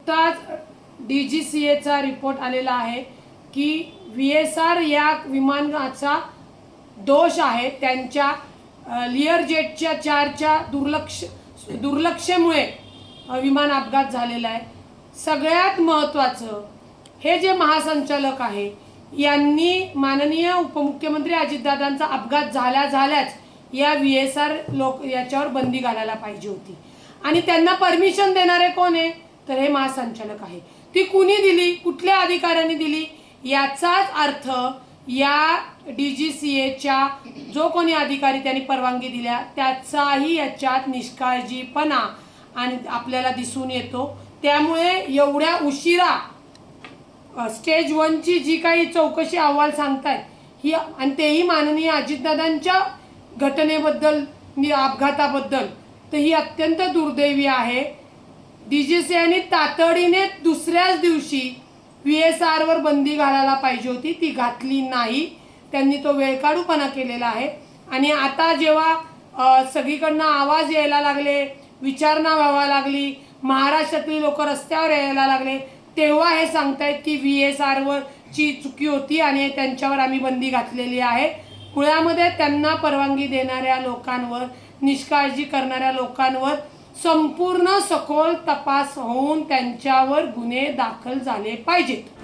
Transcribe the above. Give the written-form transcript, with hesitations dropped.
नुकताच DGCAचा रिपोर्ट आलेला आहे की VSR या विमानाचा दोष आहे, त्यांच्या लिअरजेटच्या 4च्या दुर्लक्षामुळे विमान अपघात झालेला आहे। सगळ्यात महत्त्वाचं हे जे महासंचालक आहे यांनी माननीय उपमुख्यमंत्री अजितदादांचा अपघात झाल्याच या VSR याच्यावर बंदी घालायला पाहिजे होती आणि त्यांना परमिशन देणारे कोण आहे तर हे महासंचालक आहे। ती कुणी दिली, कुठल्या अधिकाऱ्यांनी दिली याचाच अर्थ या DGCAच्या जो कोणी अधिकारी त्यांनी परवानगी दिल्या त्याचाही याच्यात निष्काळजीपणा आणि आपल्याला दिसून येतो। त्यामुळे एवढ्या उशिरा स्टेज 1 ची जी काही चौकशी अहवाल सांगतायत ही आणि तेही माननीय अजितदादांच्या घटनेबद्दल अपघाताबद्दल, तर ही अत्यंत दुर्दैवी आहे। DGCAने तातडीने दुसऱ्याच दिवशी VSR वर बंदी घालायला पाहिजे होती, ती घातली नाही। त्यांनी तो वेळकाढूपणा केलेला आहे आणि आता जेव्हा सगळीकडनं आवाज यायला लागले, विचारणा व्हायला लागली, महाराष्ट्रातली लोक रस्त्यावर यायला लागले, तेव्हा हे सांगतायत की VSR वर ची चुकी होती आणि त्यांच्यावर आम्ही बंदी घातलेली आहे। मुळामध्ये त्यांना परवानगी देणाऱ्या लोकांवर, निष्काळजी करणाऱ्या लोकांवर संपूर्ण सखोल तपास होऊन त्यांच्यावर गुन्हे दाखल झाले पाहिजेत।